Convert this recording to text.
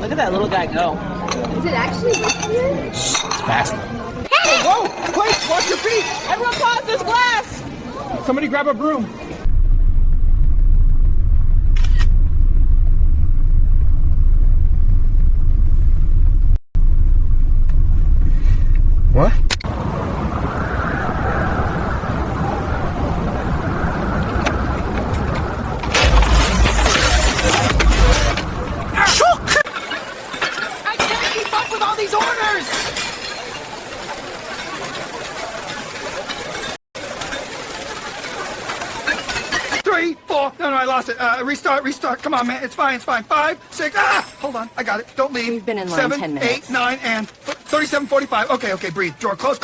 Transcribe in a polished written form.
Look at that little guy go. Is it actually listening? It's fast though. Whoa! Wait! Watch your feet! Everyone pause this glass! Somebody grab a broom. What? I can't keep up with all these orders! Three, four. No, I lost it. Restart. Come on, man. It's fine. 5, 6. Hold on. I got it. Don't leave. We've been in line 7, 10 minutes. 8, 9, and 37:45. Okay, breathe. Drawer close.